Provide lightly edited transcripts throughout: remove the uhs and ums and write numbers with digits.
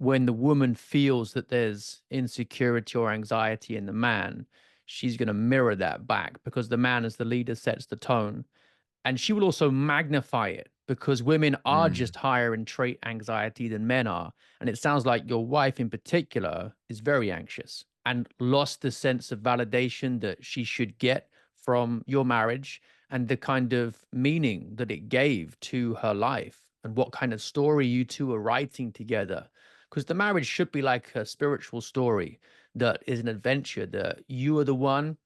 when the woman feels that there's insecurity or anxiety in the man, she's going to mirror that back because the man as the leader sets the tone. And she will also magnify it because women are Mm, just higher in trait anxiety than men are. And it sounds like your wife in particular is very anxious and lost the sense of validation that she should get from your marriage and the kind of meaning that it gave to her life and what kind of story you two are writing together. Because the marriage should be like a spiritual story that is an adventure that you are the one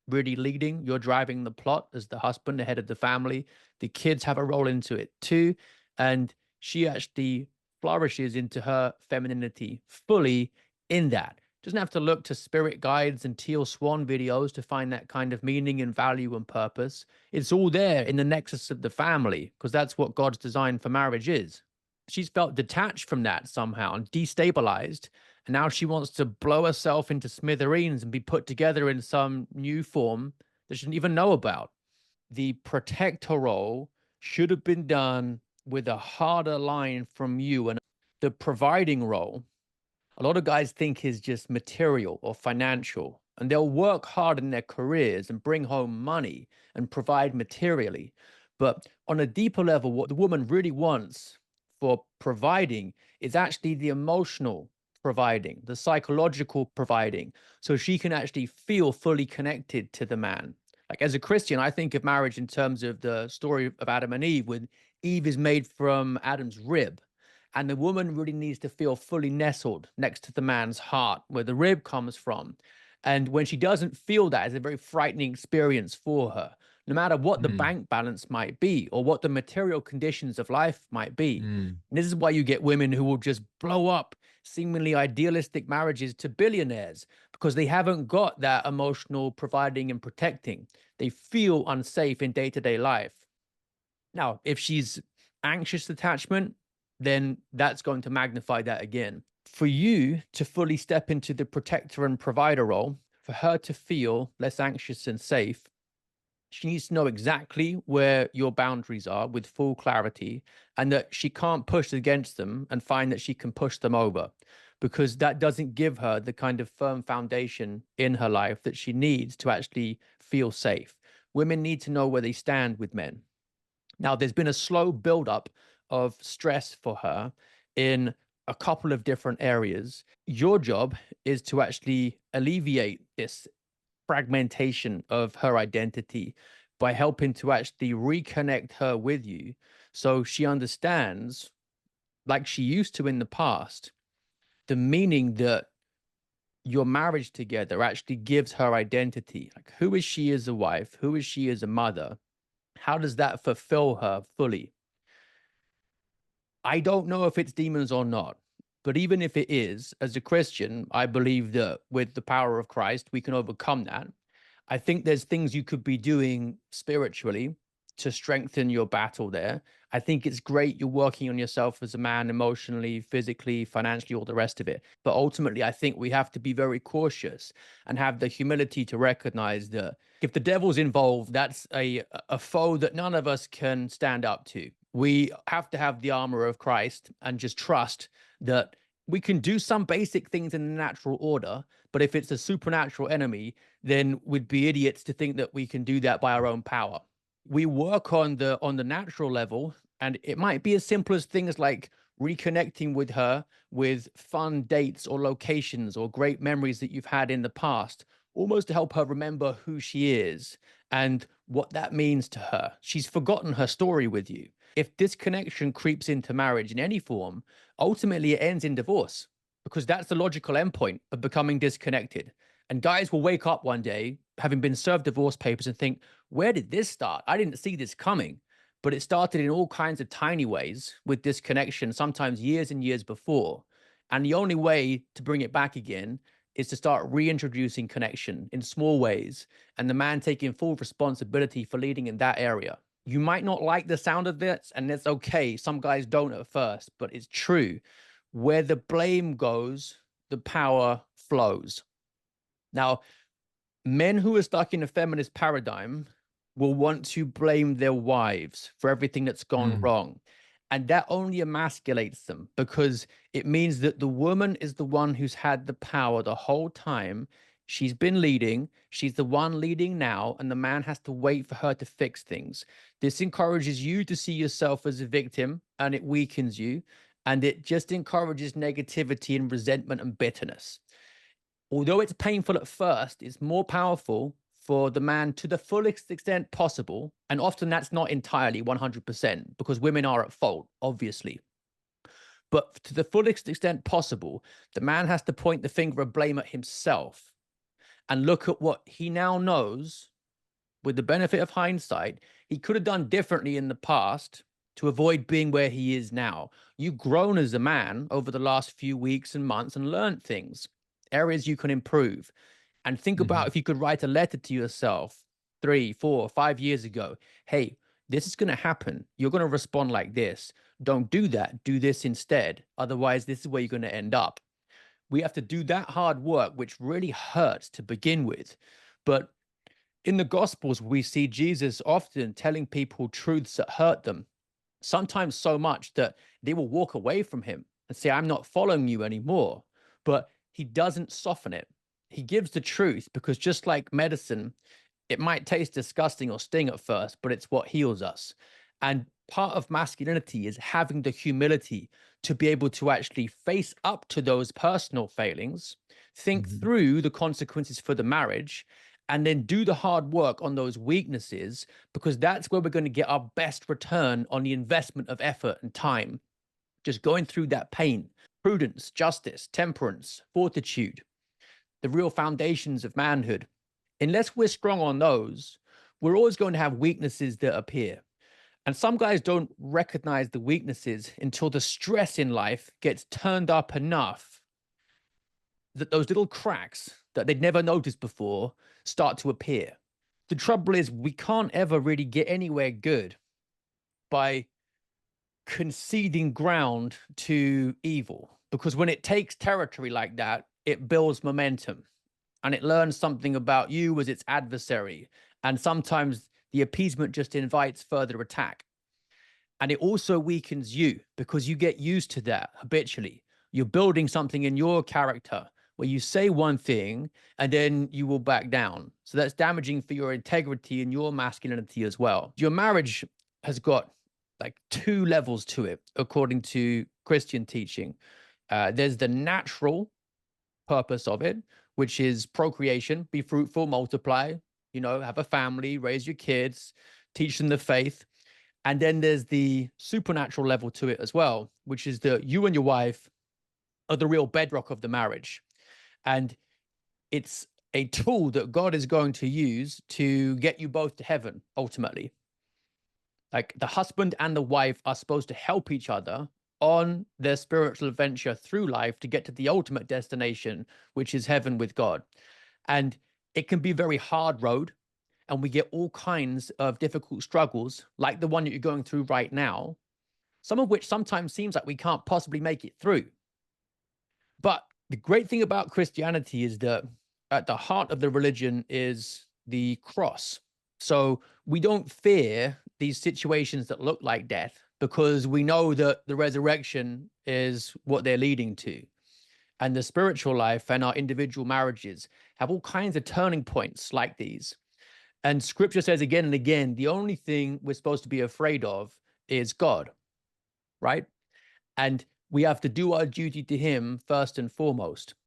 really leading. You're driving the plot as the husband, the head of the family. The kids have a role into it too. And she actually flourishes into her femininity fully in that. Doesn't have to look to spirit guides and teal swan videos to find that kind of meaning and value and purpose. It's all there in the nexus of the family because that's what God's design for marriage is. She's felt detached from that somehow and destabilized, and now she wants to blow herself into smithereens and be put together in some new form that she didn't even know about. The protector role should have been done with a harder line from you. And the providing role, a lot of guys think is just material or financial. And they'll work hard in their careers and bring home money and provide materially. But on a deeper level, what the woman really wants for providing is actually the emotional providing, the psychological providing, so she can actually feel fully connected to the man. Like as a Christian, I think of marriage in terms of the story of Adam and Eve, when Eve is made from Adam's rib. And the woman really needs to feel fully nestled next to the man's heart, where the rib comes from. And when she doesn't feel that, it's a very frightening experience for her, no matter what the mm, bank balance might be or what the material conditions of life might be. mm. And this is why you get women who will just blow up seemingly idealistic marriages to billionaires because they haven't got that emotional providing and protecting. They feel unsafe in day to day life. Now, if she's anxious attachment, then that's going to magnify that again. For you to fully step into the protector and provider role, for her to feel less anxious and safe, she needs to know exactly where your boundaries are with full clarity and that she can't push against them and find that she can push them over because that doesn't give her the kind of firm foundation in her life that she needs to actually feel safe. Women need to know where they stand with men. Now, there's been a slow buildup of stress for her in a couple of different areas. Your job is to actually alleviate this fragmentation of her identity by helping to actually reconnect her with you so she understands, like she used to in the past, the meaning that your marriage together actually gives her identity. Like, who is she as a wife? Who is she as a mother? How does that fulfill her fully? I don't know if it's demons or not, but even if it is, as a Christian, I believe that with the power of Christ, we can overcome that. I think there's things you could be doing spiritually to strengthen your battle there. I think it's great you're working on yourself as a man emotionally, physically, financially, all the rest of it. But ultimately, I think we have to be very cautious and have the humility to recognize that if the devil's involved, that's a foe that none of us can stand up to. We have to have the armor of Christ and just trust that we can do some basic things in the natural order, but if it's a supernatural enemy, then we'd be idiots to think that we can do that by our own power. We work on the natural level, and it might be as simple as things like reconnecting with her with fun dates or locations or great memories that you've had in the past, almost to help her remember who she is and what that means to her. She's forgotten her story with you. If disconnection creeps into marriage in any form, ultimately it ends in divorce because that's the logical endpoint of becoming disconnected. And guys will wake up one day having been served divorce papers and think, where did this start? I didn't see this coming. But it started in all kinds of tiny ways with disconnection, sometimes years and years before. And the only way to bring it back again is to start reintroducing connection in small ways and the man taking full responsibility for leading in that area. You might not like the sound of this, and it's okay. Some guys don't at first, but it's true. Where the blame goes, the power flows. Now, men who are stuck in a feminist paradigm will want to blame their wives for everything that's gone Mm, wrong. And that only emasculates them because it means that the woman is the one who's had the power the whole time. She's been leading, she's the one leading now, and the man has to wait for her to fix things. This encourages you to see yourself as a victim, and it weakens you, and it just encourages negativity and resentment and bitterness. Although it's painful at first, it's more powerful for the man to the fullest extent possible. And often that's not entirely 100% because women are at fault, obviously. But to the fullest extent possible, the man has to point the finger of blame at himself and look at what he now knows with the benefit of hindsight. He could have done differently in the past to avoid being where he is now. You've grown as a man over the last few weeks and months and learned things, areas you can improve. And think about Mhm. if you could write a letter to yourself 3, 4, 5 years ago. Hey, this is going to happen. You're going to respond like this. Don't do that. Do this instead. Otherwise, this is where you're going to end up. We have to do that hard work, which really hurts to begin with. But in the Gospels, we see Jesus often telling people truths that hurt them, sometimes so much that they will walk away from him and say, I'm not following you anymore. But he doesn't soften it. He gives the truth because just like medicine, it might taste disgusting or sting at first, but it's what heals us. And part of masculinity is having the humility to be able to actually face up to those personal failings, think Mhm. through the consequences for the marriage, and then do the hard work on those weaknesses, because that's where we're going to get our best return on the investment of effort and time. Just going through that pain, prudence, justice, temperance, fortitude, the real foundations of manhood. Unless we're strong on those, we're always going to have weaknesses that appear. And some guys don't recognize the weaknesses until the stress in life gets turned up enough that those little cracks that they'd never noticed before start to appear. The trouble is, we can't ever really get anywhere good by conceding ground to evil, because when it takes territory like that, it builds momentum and it learns something about you as its adversary. And sometimes the appeasement just invites further attack. And it also weakens you because you get used to that habitually. You're building something in your character where you say one thing and then you will back down. So that's damaging for your integrity and your masculinity as well. Your marriage has got like two levels to it, according to Christian teaching. There's the natural purpose of it, which is procreation, be fruitful, multiply, have a family, raise your kids, teach them the faith. And then there's the supernatural level to it as well, which is that you and your wife are the real bedrock of the marriage. And it's a tool that God is going to use to get you both to heaven ultimately. Like the husband and the wife are supposed to help each other on their spiritual adventure through life to get to the ultimate destination, which is heaven with God. And it can be a very hard road. And we get all kinds of difficult struggles, like the one that you're going through right now, some of which sometimes seems like we can't possibly make it through. But the great thing about Christianity is that at the heart of the religion is the cross. So we don't fear these situations that look like death because we know that the resurrection is what they're leading to. And the spiritual life and our individual marriages have all kinds of turning points like these. And scripture says again and again, the only thing we're supposed to be afraid of is God, right? And we have to do our duty to him first and foremost.